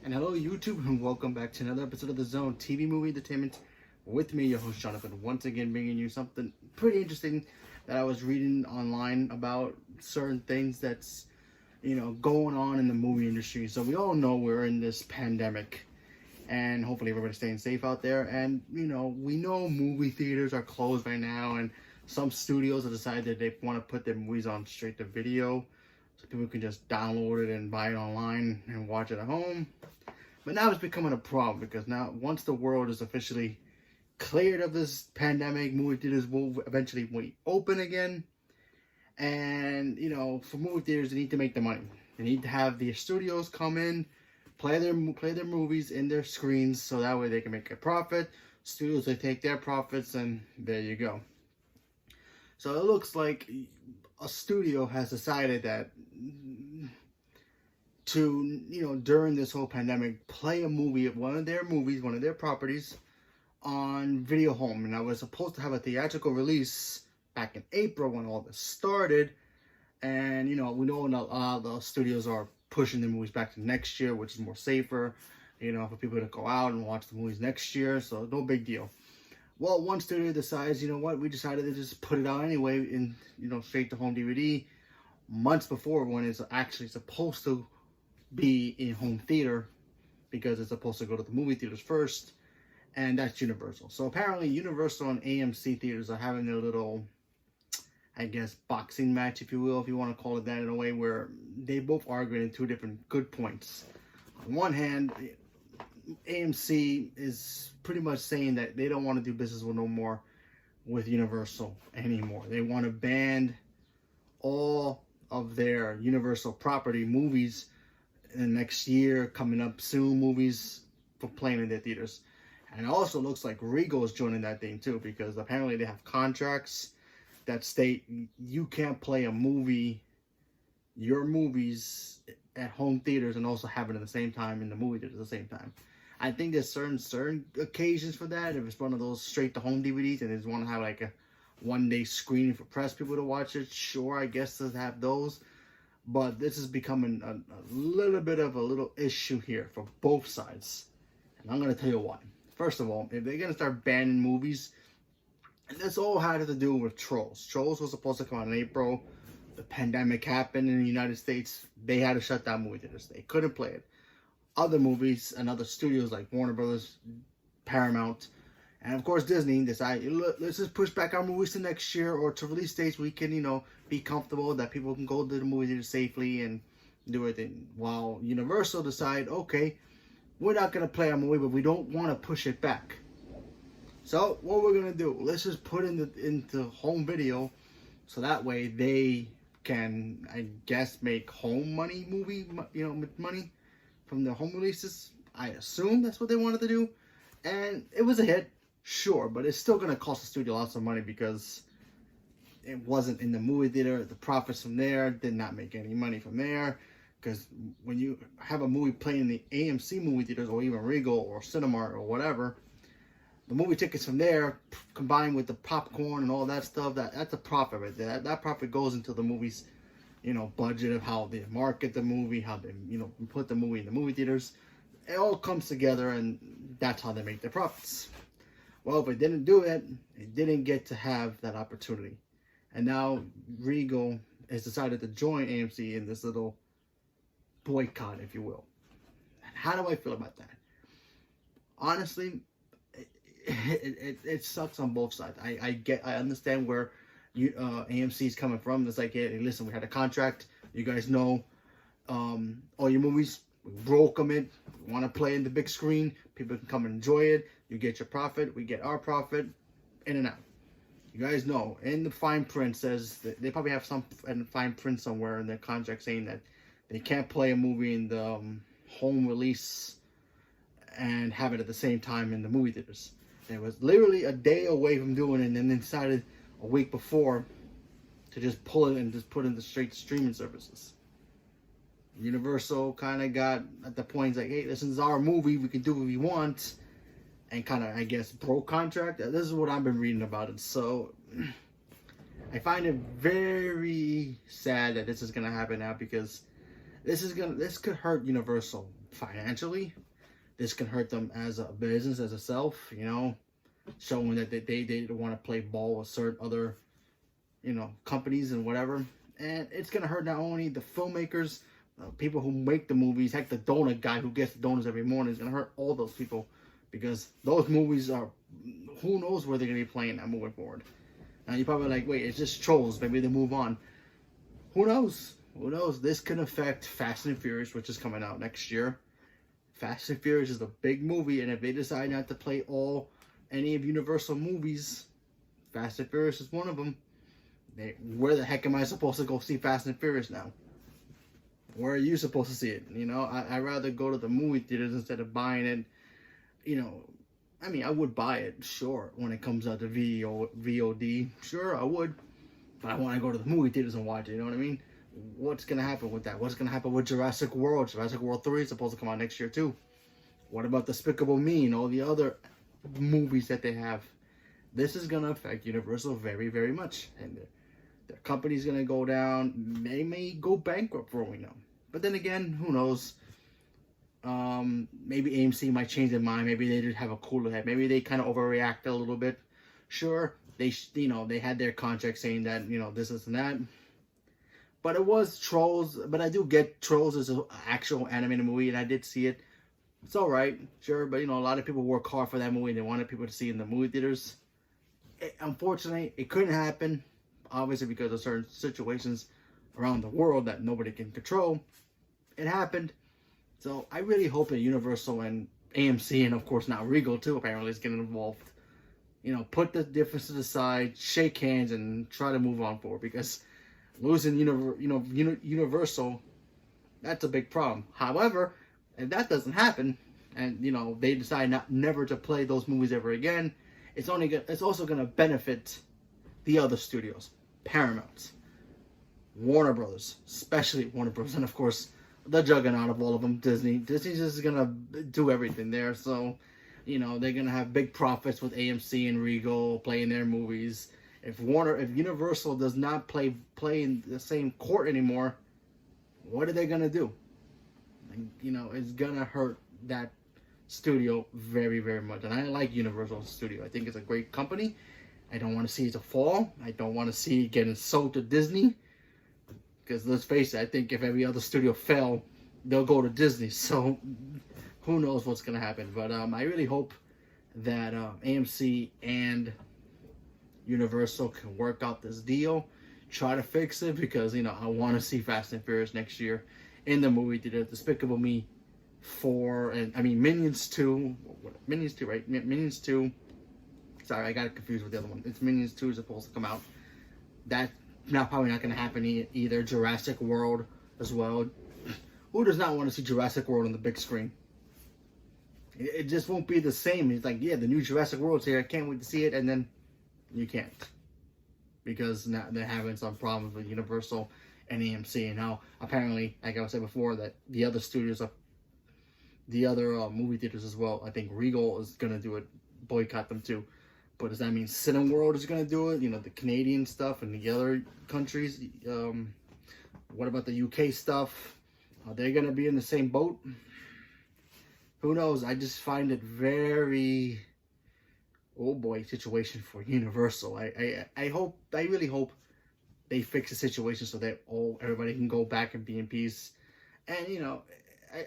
And hello YouTube, and welcome back to another episode of The Zone TV Movie Entertainment with me, your host Jonathan, once again bringing you something pretty interesting that I was reading online about certain things that's, going on in the movie industry. So we all know we're in this pandemic, and hopefully everybody's staying safe out there. And, we know movie theaters are closed right now, and some studios have decided that they want to put their movies on straight to video, so people can just download it and buy it online and watch it at home. But now it's becoming a problem because now once the world is officially cleared of this pandemic, movie theaters will eventually open again. And, for movie theaters, they need to make the money. They need to have the studios come in, play their movies in their screens, so that way they can make a profit. Studios, they take their profits, and there you go. So it looks like a studio has decided that to, during this whole pandemic, play a movie of one of their properties on video home. And I was supposed to have a theatrical release back in April when all this started. And, we know a lot of the studios are pushing the movies back to next year, which is more safer, for people to go out and watch the movies next year. So no big deal. Well, one studio decides, we decided to just put it out anyway in, straight to home DVD months before when it's actually supposed to be in home theater, because it's supposed to go to the movie theaters first, and that's Universal. So apparently Universal and AMC theaters are having their little, I guess, boxing match, if you will, if you want to call it that, in a way where they both arguing in two different good points. On one hand, AMC is pretty much saying that they don't want to do business with Universal anymore. They want to ban all of their Universal property movies in the next year, coming up soon, movies for playing in their theaters. And it also looks like Regal is joining that thing too, because apparently they have contracts that state you can't play your movies at home theaters and also have it at the same time in the movie theaters at the same time. I think there's certain occasions for that. If it's one of those straight to home DVDs and they just want to have like a one-day screening for press people to watch it, sure, I guess to have those. But this is becoming a little bit of a little issue here for both sides. And I'm going to tell you why. First of all, if they're going to start banning movies, and this all had to do with Trolls. Trolls was supposed to come out in April. The pandemic happened in the United States. They had to shut down movie theaters. They couldn't play it. Other movies and other studios like Warner Brothers, Paramount, and of course Disney decided, let's just push back our movies to next year or to release dates we can, be comfortable, that people can go to the movie theater safely and do it. While Universal decide, okay, we're not going to play our movie, but we don't want to push it back. So what we're going to do, let's just put into home video, so that way they can, I guess, make home money, money from the home releases. I assume that's what they wanted to do. And it was a hit, sure, but it's still going to cost the studio lots of money because it wasn't in the movie theater. The profits from there did not make any money from there, because when you have a movie playing in the AMC movie theaters or even Regal or Cinemark or whatever, the movie tickets from there combined with the popcorn and all that stuff, that's a profit right there. That profit goes into the movie's, budget of how they market the movie, how they, put the movie in the movie theaters. It all comes together, and that's how they make their profits. Well, if it didn't do it, it didn't get to have that opportunity. And now Regal has decided to join AMC in this little boycott, if you will. And how do I feel about that? Honestly, it sucks on both sides. I understand where AMC is coming from. It's like, hey, listen, we had a contract. You guys know all your movies. We broke them in. We want to play in the big screen. People can come and enjoy it. You get your profit. We get our profit. In and out. You guys know, in the fine print says that they probably have some fine print somewhere in their contract saying that they can't play a movie in the home release and have it at the same time in the movie theaters. It was literally a day away from doing it, and then they decided a week before to just pull it and just put it in the straight streaming services. Universal kind of got at the point like, hey, this is our movie, we can do what we want, and kind of, I guess, broke contract. This is what I've been reading about it. So I find it very sad that this is going to happen now, because this could hurt Universal financially. This can hurt them as a business, as a self, you know, showing that they want to play ball with certain other, you know, companies and whatever. And it's going to hurt not only the filmmakers, people who make the movies, heck, the donut guy who gets the donuts every morning is going to hurt all those people, because those movies are, who knows where they're going to be playing that moving forward. Now you're probably like, wait, it's just Trolls, maybe they move on. Who knows? Who knows? This can affect Fast and Furious, which is coming out next year. Fast and Furious is a big movie, and if they decide not to play any of Universal movies, Fast and Furious is one of them. Where the heck am I supposed to go see Fast and Furious now? Where are you supposed to see it? You know, I'd rather go to the movie theaters instead of buying it. You know, I mean, I would buy it, sure, when it comes out to VOD. Sure, I would. But I want to go to the movie theaters and watch it, you know what I mean? What's going to happen with that? What's going to happen with Jurassic World? Jurassic World 3 is supposed to come out next year, too. What about Despicable Me and all the other movies that they have? This is going to affect Universal very, very much. And their company's going to go down. They may go bankrupt for all we know. But then again, who knows? Maybe AMC might change their mind. Maybe they just have a cooler head. Maybe they kind of overreact a little bit. Sure, they had their contract saying that, you know, this and that. But it was Trolls. But I do get Trolls as an actual animated movie, and I did see it. It's all right, sure. But, you know, a lot of people work hard for that movie, and they wanted people to see it in the movie theaters. Unfortunately, it couldn't happen. Obviously, because of certain situations around the world that nobody can control. It happened. So I really hope that Universal and AMC, and of course now Regal too, apparently is getting involved. You know, put the differences aside, shake hands, and try to move on forward. Because losing Universal, that's a big problem. However, if that doesn't happen, and you know they decide never to play those movies ever again, it's also gonna benefit the other studios, Paramount, Warner Brothers, especially Warner Brothers, and of course the juggernaut of all of them, Disney. Disney's just gonna do everything there, so you know they're gonna have big profits with AMC and Regal playing their movies. If Universal does not play in the same court anymore, what are they gonna do? And, you know, it's gonna hurt that studio very, very much. And I like Universal Studio. I think it's a great company. I don't want to see it fall. I don't want to see it getting sold to Disney. Because let's face it, I think if every other studio fell, they'll go to Disney. So who knows what's going to happen. But I really hope that AMC and Universal can work out this deal. Try to fix it, because, you know, I want to see Fast and Furious next year in the movie theater. Despicable Me 4, and I mean Minions 2. Minions 2, right? Minions 2. Sorry, I got it confused with the other one. It's Minions 2 is supposed to come out. That's probably not going to happen either. Jurassic World as well. Who does not want to see Jurassic World on the big screen? It just won't be the same. It's like, yeah, the new Jurassic World's here. I can't wait to see it. And then you can't. Because now they're having some problems with Universal and AMC. And now, apparently, like I said before, that the other studios, the other movie theaters as well, I think Regal is going to do it, boycott them too. But does that mean Cineworld is going to do it? You know, the Canadian stuff and the other countries. What about the UK stuff? Are they going to be in the same boat? Who knows? I just find it very, oh boy, situation for Universal. I really hope they fix the situation so that everybody can go back and be in peace. And, you know,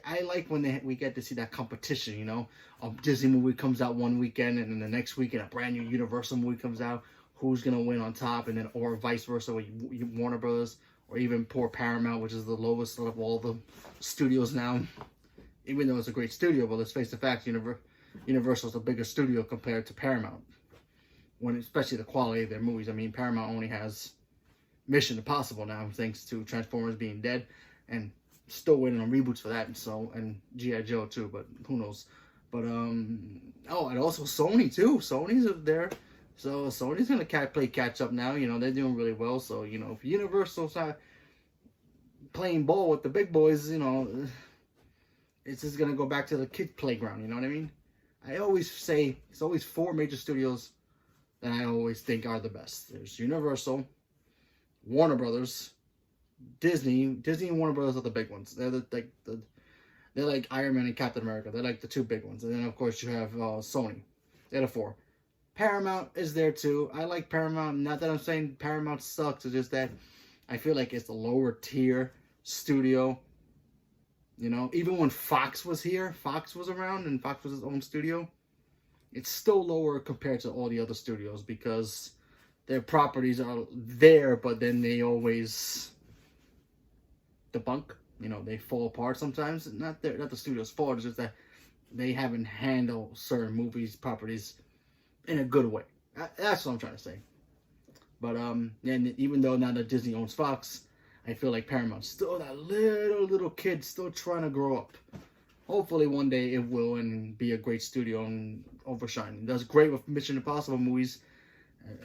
I like when we get to see that competition, you know. A Disney movie comes out one weekend, and then the next weekend a brand new Universal movie comes out. Who's going to win on top? And then, or vice versa, with Warner Brothers, or even poor Paramount, which is the lowest of all the studios now. Even though it's a great studio, but let's face the facts, Universal's a bigger studio compared to Paramount. Especially the quality of their movies. I mean, Paramount only has Mission Impossible now, thanks to Transformers being dead, and still waiting on reboots for that. So, and G.I. Joe too, but who knows? But oh, and also Sony too. Sony's there, so Sony's gonna play catch up now. You know, they're doing really well. So, you know, if Universal's playing ball with the big boys, you know, it's just gonna go back to the kid playground. You know what I mean? I always say it's always 4 major studios that I always think are the best. There's Universal, Warner Brothers, Disney and Warner Brothers are the big ones. They're They're like Iron Man and Captain America. They're like the two big ones. And then, of course, you have Sony. They're the four. Paramount is there, too. I like Paramount. Not that I'm saying Paramount sucks. It's just that I feel like it's the lower tier studio. You know, even when Fox was here, Fox was around, and Fox was his own studio, it's still lower compared to all the other studios because their properties are there, but then they always debunk. You know, they fall apart sometimes. Not the studio's fault. It's just that they haven't handled certain movies, properties in a good way. That's what I'm trying to say. But and even though now that Disney owns Fox, I feel like Paramount's still that little kid still trying to grow up. Hopefully one day it will and be a great studio and overshine. It does great with Mission Impossible movies.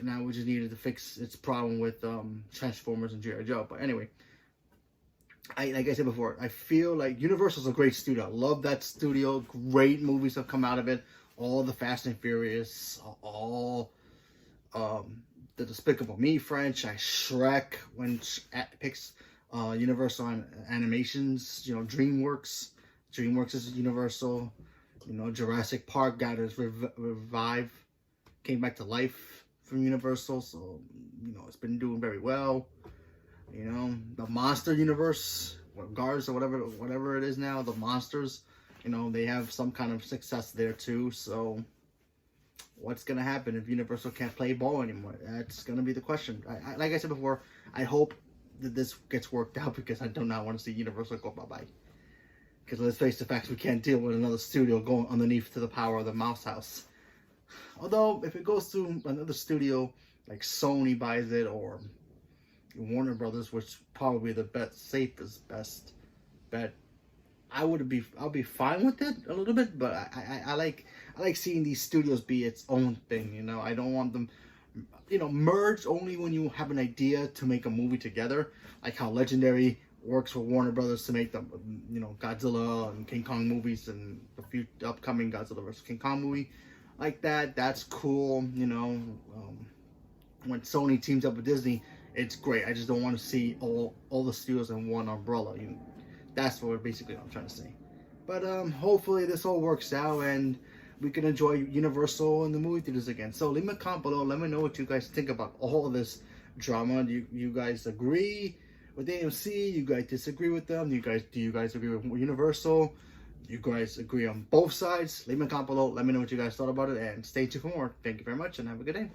Now we just needed to fix its problem with Transformers and G.I. Joe. But anyway, like I said before, I feel like Universal's a great studio. I love that studio. Great movies have come out of it. All the Fast and Furious, all the Despicable Me franchise, Shrek, when it picks Universal Animations, you know, DreamWorks. DreamWorks is Universal. You know, Jurassic Park got its revive, came back to life from Universal. So, you know, it's been doing very well. You know, the Monster Universe, or Guards, or whatever it is now, the Monsters, you know, they have some kind of success there too. So, what's going to happen if Universal can't play ball anymore? That's going to be the question. Like I said before, I hope that this gets worked out because I do not want to see Universal go bye-bye. Because let's face the facts, we can't deal with another studio going underneath to the power of the mouse house. Although, if it goes to another studio, like Sony buys it, or Warner Brothers, which probably the safest best bet, I'll be fine with it a little bit, but I like seeing these studios be its own thing. You know, I don't want them, you know, merged only when you have an idea to make a movie together, like how Legendary works for Warner Brothers to make the, you know, Godzilla and King Kong movies and the upcoming Godzilla vs. King Kong movie, like that. That's cool. You know, when Sony teams up with Disney, it's great. I just don't want to see all the studios in one umbrella. You know, that's what basically I'm trying to say. But hopefully this all works out and we can enjoy Universal in the movie theaters again. So leave me a comment below. Let me know what you guys think about all of this drama. Do you guys agree with AMC? You guys disagree with them? Do you guys agree with Universal? Do you guys agree on both sides? Leave me a comment below. Let me know what you guys thought about it and stay tuned for more. Thank you very much and have a good day.